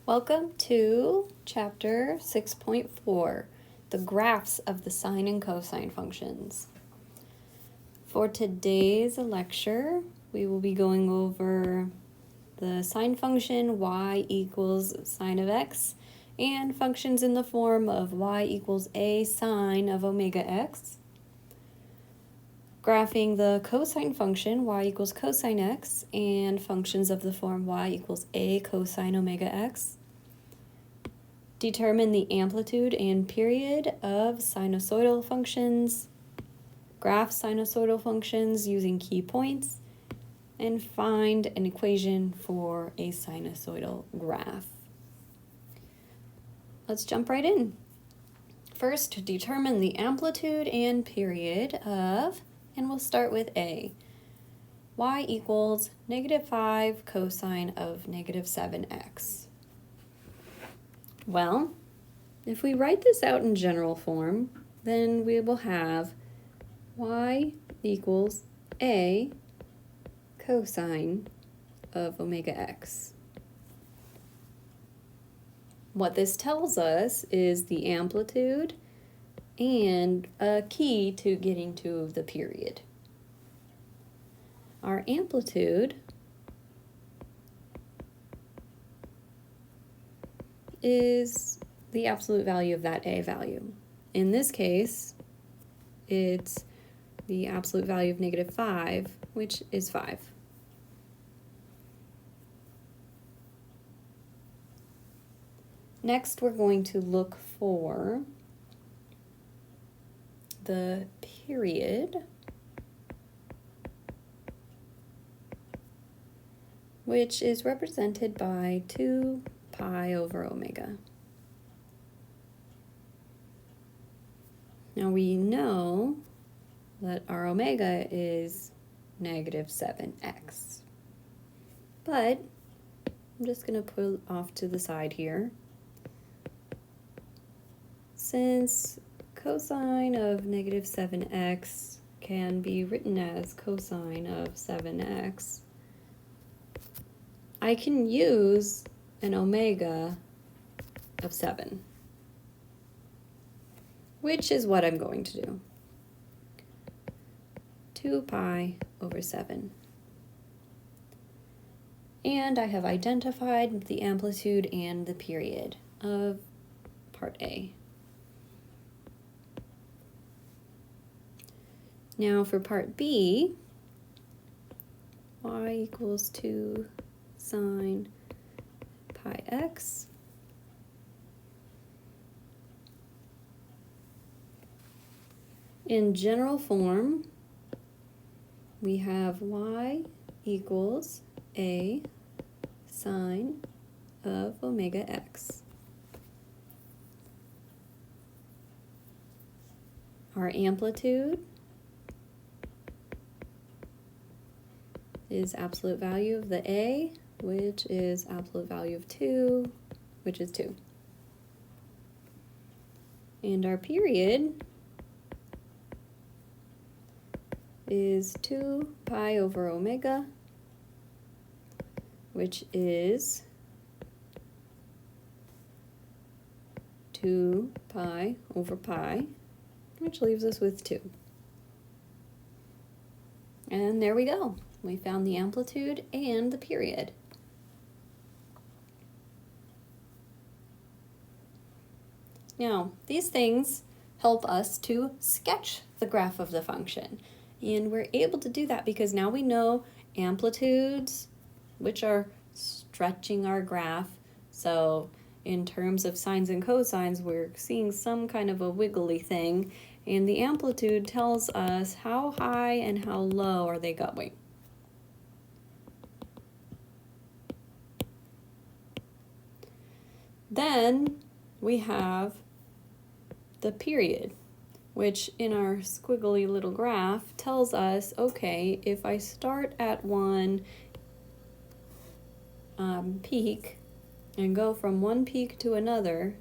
Welcome to chapter 6.4, the graphs of the sine and cosine functions. For today's lecture, we will be going over the sine function y equals sine of x and functions in the form of y equals a sine of omega x. Graphing the cosine function y equals cosine x and functions of the form y equals a cosine omega x. Determine the amplitude and period of sinusoidal functions. Graph sinusoidal functions using key points. And find an equation for a sinusoidal graph. Let's jump right in. First, determine the amplitude and period of, and we'll start with A. Y equals -5 cosine of -7x. Well, if we write this out in general form, then we will have y equals a cosine of omega x. What this tells us is the amplitude and a key to getting to the period. Our amplitude is the absolute value of that a value. In this case, it's the absolute value of -5, which is 5. Next, we're going to look for the period, which is represented by 2 pi over omega. Now we know that our omega is -7x, but I'm just going to put off to the side here. Since cosine of -7x can be written as cosine of 7x, I can use an omega of 7, which is what I'm going to do. 2 pi over 7. And I have identified the amplitude and the period of part A. Now for part B, y equals 2 sine pi x. In general form, we have y equals a sine of omega x. Our amplitude is absolute value of the a, which is absolute value of 2, which is 2. And our period is 2 pi over omega, which is 2 pi over pi, which leaves us with 2. And there we go. We found the amplitude and the period. Now, these things help us to sketch the graph of the function. And we're able to do that because now we know amplitudes, which are stretching our graph. So in terms of sines and cosines, we're seeing some kind of a wiggly thing. And the amplitude tells us how high and how low are they going. Then we have the period, which in our squiggly little graph tells us, okay, if I start at one peak and go from one peak to another,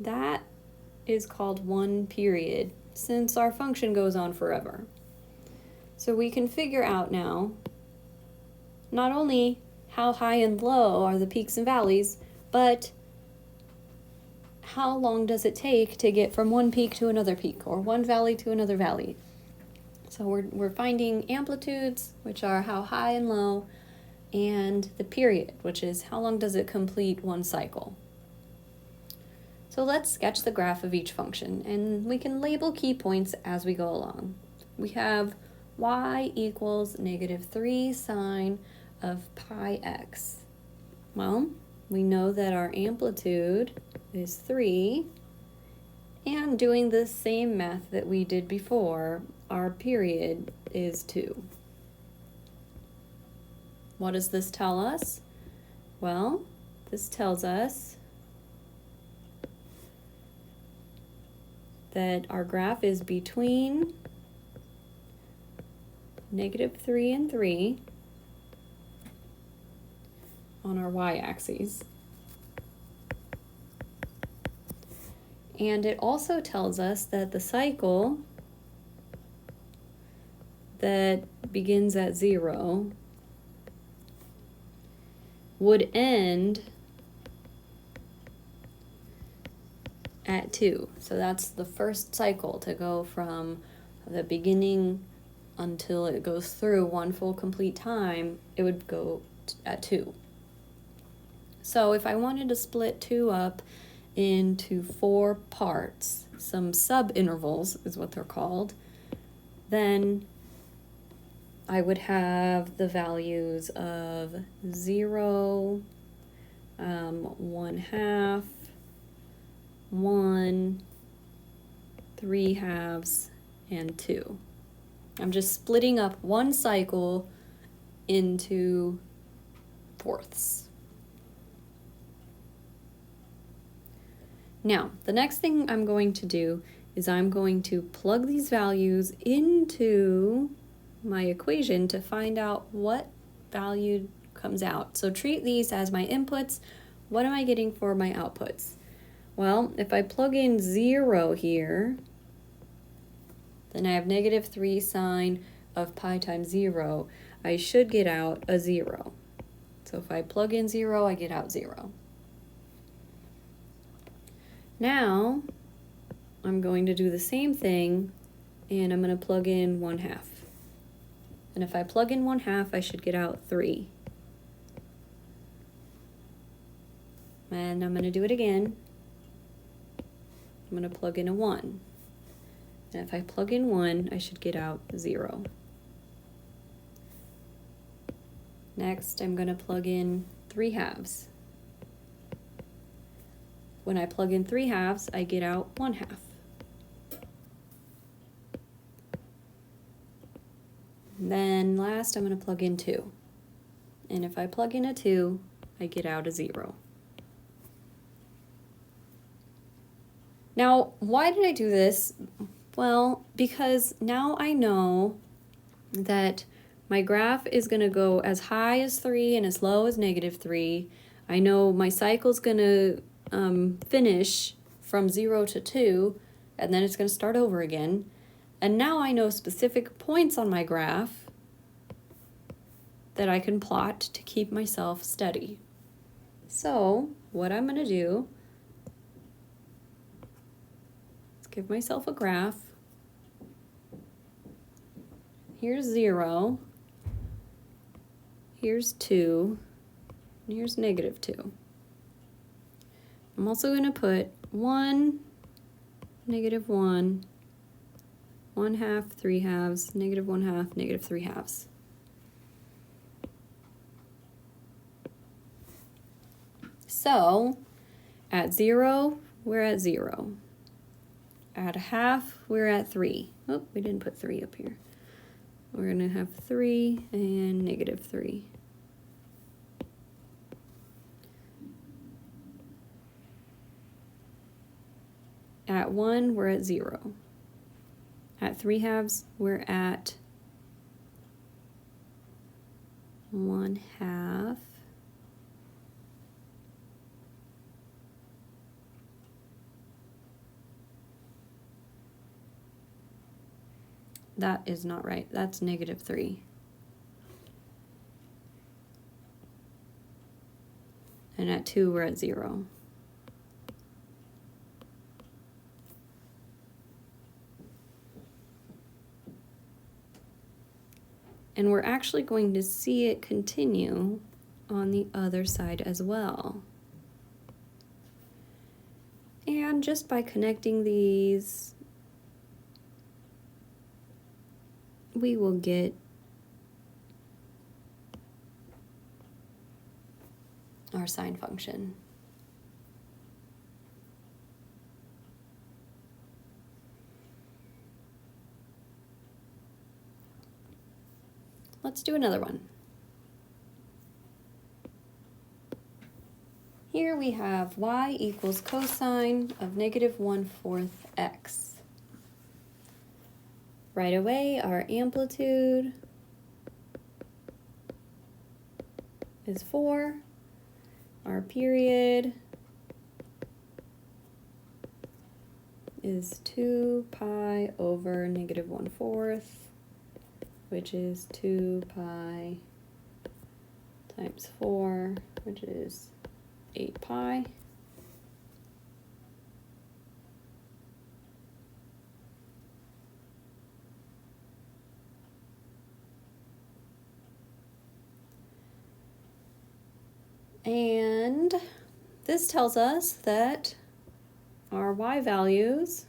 that is called one period, since our function goes on forever. So we can figure out now not only how high and low are the peaks and valleys, but how long does it take to get from one peak to another peak, or one valley to another valley? So we're finding amplitudes, which are how high and low, and the period, which is how long does it complete one cycle. So let's sketch the graph of each function, and we can label key points as we go along. We have y equals -3 sine of pi x. Well, we know that our amplitude is 3, and doing the same math that we did before, our period is 2. What does this tell us? Well, this tells us that our graph is between -3 and 3 on our y-axis. And it also tells us that the cycle that begins at 0 would end at 2. So that's the first cycle to go from the beginning until it goes through one full complete time. It would go at 2. So if I wanted to split 2 up into 4 parts, some sub-intervals is what they're called, then I would have the values of 0, 1/2, 1, 3/2, and 2. I'm just splitting up one cycle into fourths. Now, the next thing I'm going to do is I'm going to plug these values into my equation to find out what value comes out. So treat these as my inputs. What am I getting for my outputs? Well, if I plug in 0 here, then I have -3 sine of pi times 0. I should get out a 0. So if I plug in 0, I get out 0. Now, I'm going to do the same thing, and I'm going to plug in 1/2. And if I plug in 1/2, I should get out 3. And I'm going to do it again. I'm going to plug in a 1. And if I plug in 1, I should get out 0. Next, I'm going to plug in 3/2. When I plug in 3/2, I get out 1/2. Then last, I'm going to plug in 2. And if I plug in a 2, I get out a 0. Now, why did I do this? Well, because now I know that my graph is going to go as high as 3 and as low as -3. I know my cycle's going to finish from 0 to 2, and then it's going to start over again. And now I know specific points on my graph that I can plot to keep myself steady. So what I'm going to do is give myself a graph. Here's 0, here's 2, and here's -2. I'm also going to put 1, -1, 1/2, 3/2, -1/2, -3/2. So at 0, we're at 0. At 1/2, we're at 3. Oh, we didn't put 3 up here. We're going to have 3 and -3. At 1, we're at 0. At 3/2, we're at 1/2. That is not right. That's -3. and at 2 we're at 0. And we're actually going to see it continue on the other side as well. And just by connecting these, we will get our sine function. Let's do another one. Here we have y equals cosine of -1/4 x. Right away, our amplitude is 4. Our period is 2 pi over -1/4, which is 2 pi times 4, which is 8 pi. And this tells us that our y values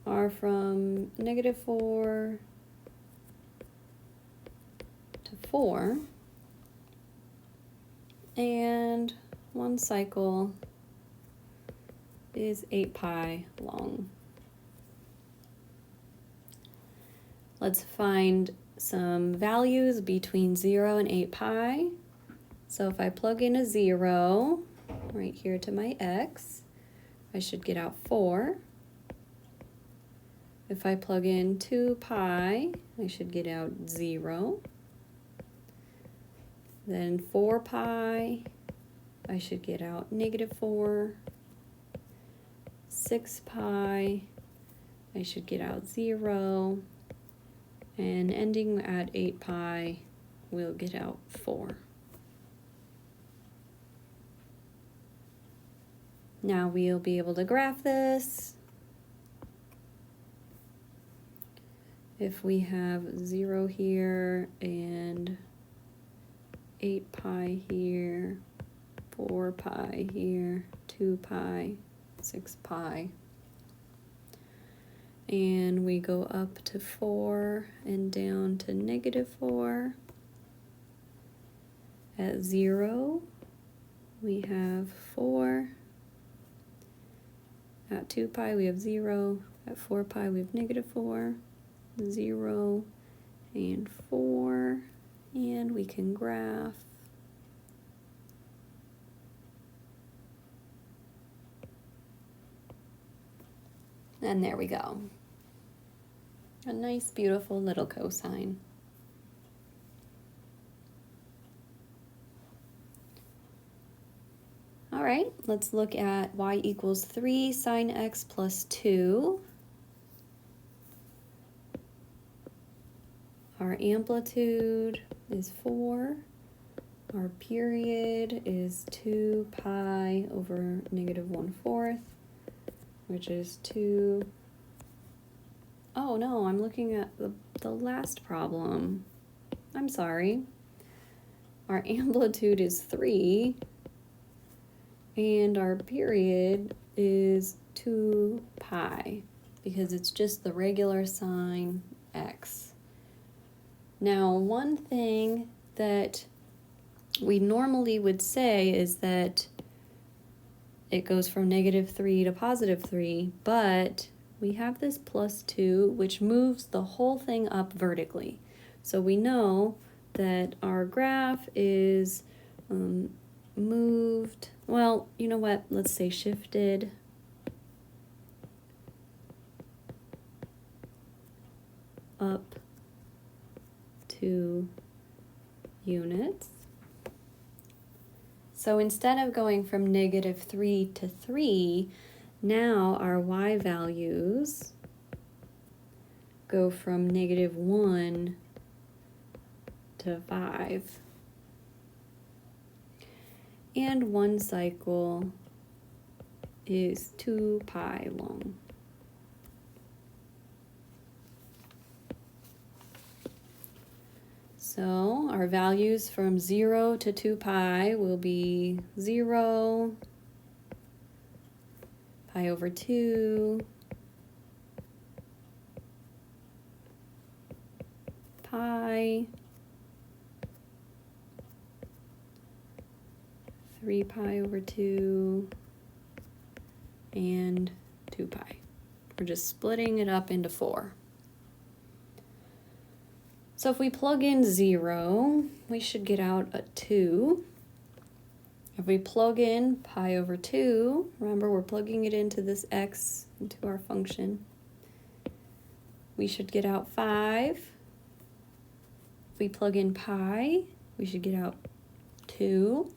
are from -4 to 4, and one cycle is 8 pi long. Let's find some values between 0 and 8 pi. So if I plug in a 0 right here to my x, I should get out 4. If I plug in 2 pi, I should get out 0. Then 4 pi, I should get out -4. 6 pi, I should get out 0. And ending at 8 pi, we'll get out 4. Now we'll be able to graph this. If we have 0 here and 8 pi here, 4 pi here, 2 pi, 6 pi. And we go up to 4 and down to -4. At 0, we have 4. At 2 pi, we have 0. At 4 pi, we have -4, 0, and 4. And we can graph. And there we go. A nice, beautiful little cosine. All right, let's look at y equals 3 sine x plus 2. Our amplitude is 4. Our period is 2 pi over -1/4, which is 2. Oh no, I'm looking at the last problem. I'm sorry. Our amplitude is 3, and our period is 2 pi, because it's just the regular sine x. Now, one thing that we normally would say is that it goes from -3 to +3, but we have this +2, which moves the whole thing up vertically. So we know that our graph is moved, well, you know what, let's say shifted up 2 units. So instead of going from -3 to 3, now our y values go from -1 to 5. And one cycle is 2 pi long. So our values from 0 to 2 pi will be 0, pi over 2, pi, 3 pi over 2, and 2 pi. We're just splitting it up into 4. So if we plug in 0, we should get out a 2. If we plug in pi over 2, remember we're plugging it into this x, into our function, we should get out 5. If we plug in pi, we should get out 2.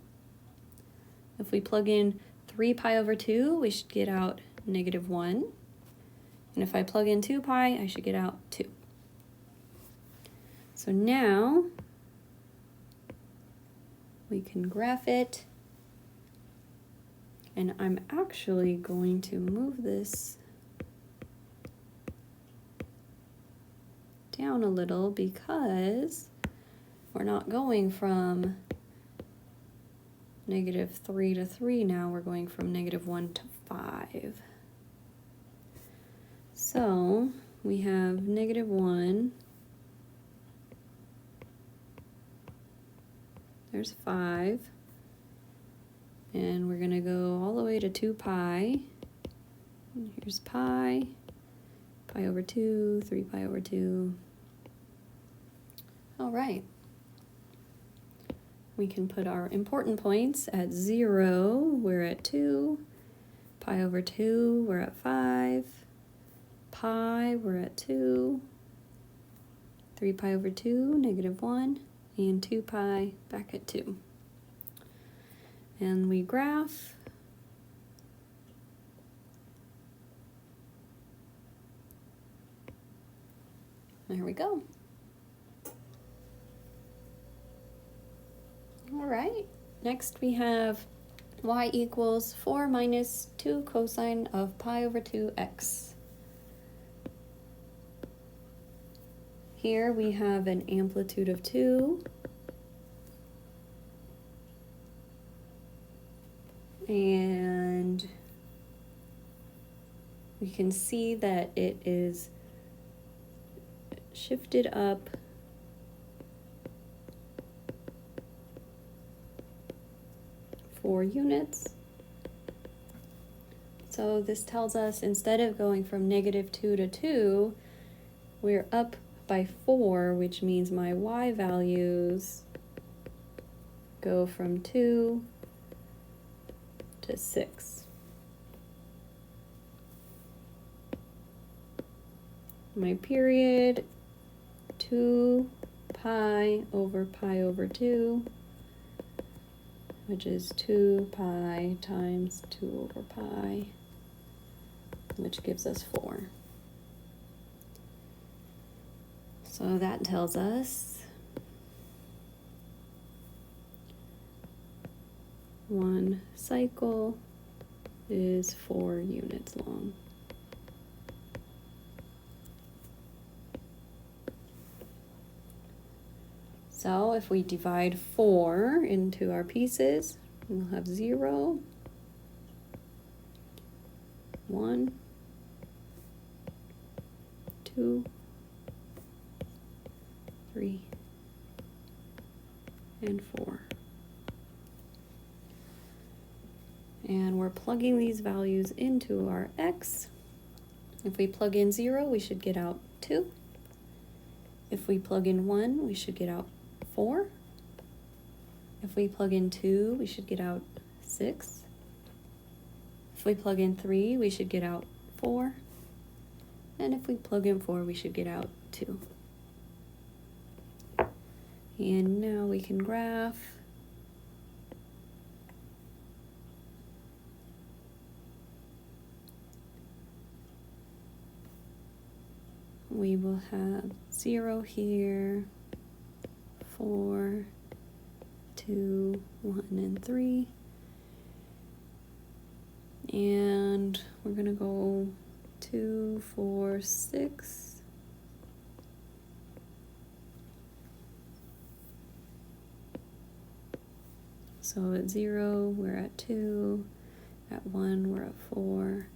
If we plug in 3 pi over 2, we should get out -1. And if I plug in 2 pi, I should get out 2. So now we can graph it. And I'm actually going to move this down a little because we're not going from -3 to 3 now, we're going from -1 to 5. So we have -1, there's 5, and we're gonna go all the way to 2 pi. And here's pi, pi over 2, 3 pi over 2. All right. We can put our important points at 0, we're at 2, pi over 2, we're at 5, pi, we're at 2, 3 pi over 2, -1, and 2 pi back at 2. And we graph. There we go. All right, next we have y equals 4 minus 2 cosine of pi over 2x. Here we have an amplitude of 2. And we can see that it is shifted up four units. So this tells us instead of going from -2 to 2, we're up by 4, which means my y values go from 2 to 6. My period, 2 pi over 2, which is 2 pi times 2 over pi, which gives us 4. So that tells us one cycle is 4 units long. So if we divide 4 into our pieces, we'll have 0, 1, 2, 3, and 4. And we're plugging these values into our x. If we plug in 0, we should get out 2. If we plug in 1, we should get out 4. If we plug in 2, we should get out 6. If we plug in 3, we should get out 4. And if we plug in 4, we should get out 2. And now we can graph. we will have 0 here, 4, 2, 1, and 3. And we're going to go 2, 4, 6. So at 0, we're at 2. At 1, we're at 4.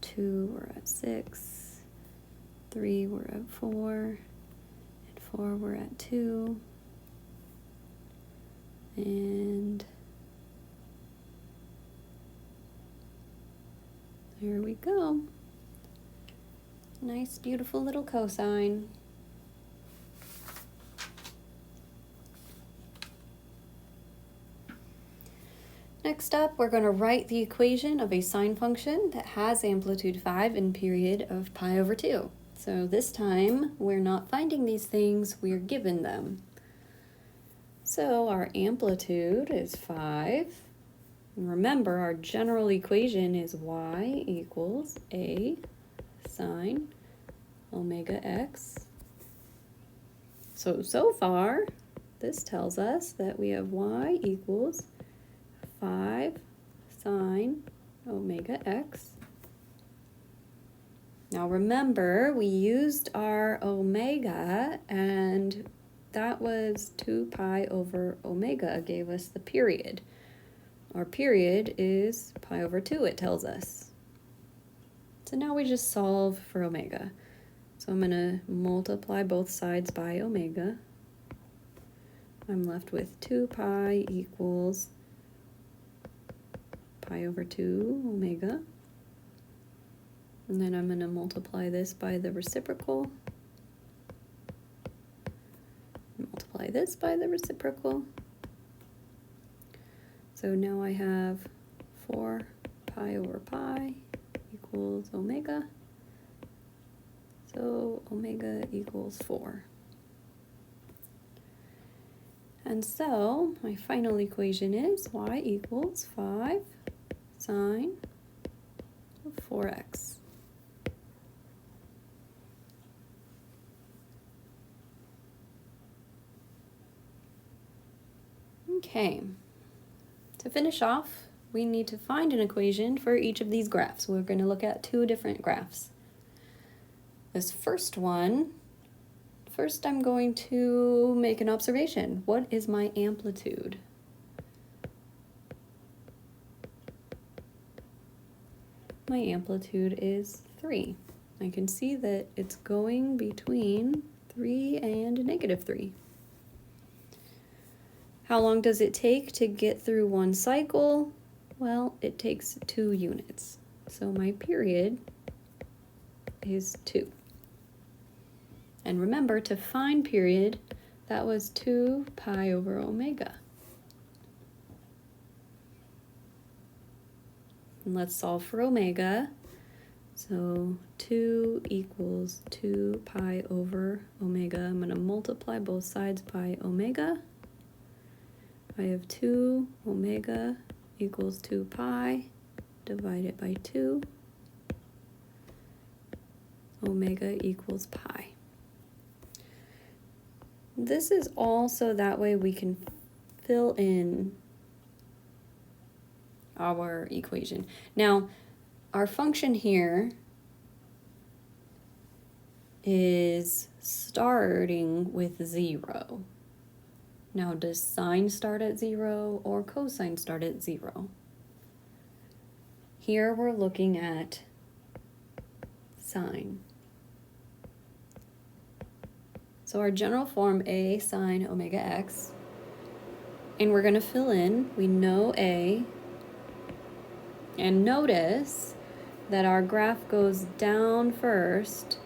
2, we're at 6. 3, we're at 4. At 4, we're at 2. And there we go. Nice, beautiful little cosine. Next up, we're going to write the equation of a sine function that has amplitude 5 and period of pi over 2. So this time, we're not finding these things, we're given them. So our amplitude is 5. And remember, our general equation is y equals a sine omega x. So far, this tells us that we have y equals 5 sine omega x. Now remember, we used our omega, and that was 2 pi over omega, gave us the period. Our period is pi over 2, it tells us. So now we just solve for omega. So I'm going to multiply both sides by omega. I'm left with 2 pi equals pi over 2 omega. And then I'm going to multiply this by the reciprocal. Multiply this by the reciprocal. So now I have 4 pi over pi equals omega. So omega equals 4. And so my final equation is y equals 5 sine of 4x. Okay, to finish off, we need to find an equation for each of these graphs. We're going to look at 2 different graphs. This first one, first I'm going to make an observation. What is my amplitude? My amplitude is 3. I can see that it's going between 3 and -3. How long does it take to get through one cycle? Well, it takes 2 units. So my period is 2. And remember, to find period, that was 2 pi over omega. And let's solve for omega. So 2 equals 2 pi over omega. I'm going to multiply both sides by omega. I have 2 omega equals 2 pi divided by 2. Omega equals pi. This is all so that way we can fill in our equation. Now, our function here is starting with 0. Now, does sine start at 0 or cosine start at 0? Here we're looking at sine. So our general form, a sine omega x, and we're going to fill in, we know a, and notice that our graph goes down first,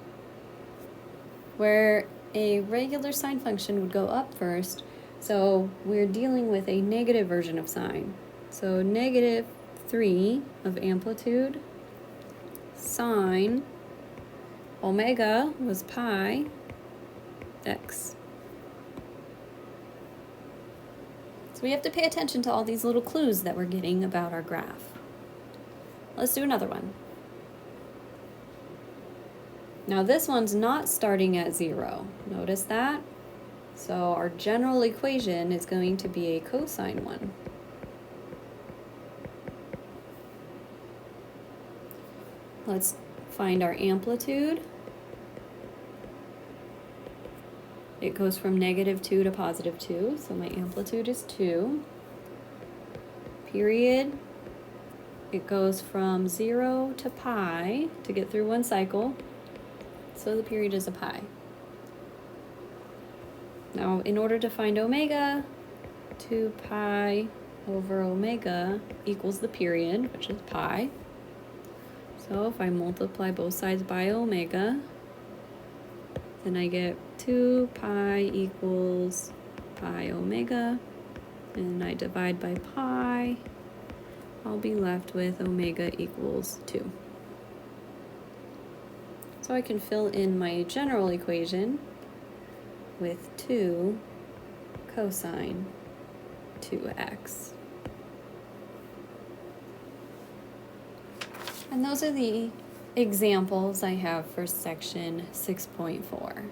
where a regular sine function would go up first. So we're dealing with a negative version of sine. So -3 of amplitude, sine omega was pi x. So we have to pay attention to all these little clues that we're getting about our graph. Let's do another one. Now this one's not starting at 0. Notice that? So our general equation is going to be a cosine one. Let's find our amplitude. It goes from -2 to +2, so my amplitude is 2. Period. It goes from 0 to pi to get through one cycle, so the period is a pi. Now, in order to find omega, 2 pi over omega equals the period, which is pi. So if I multiply both sides by omega, then I get 2 pi equals pi omega, and I divide by pi, I'll be left with omega equals 2. So I can fill in my general equation with 2 cosine 2x. And those are the examples I have for section 6.4.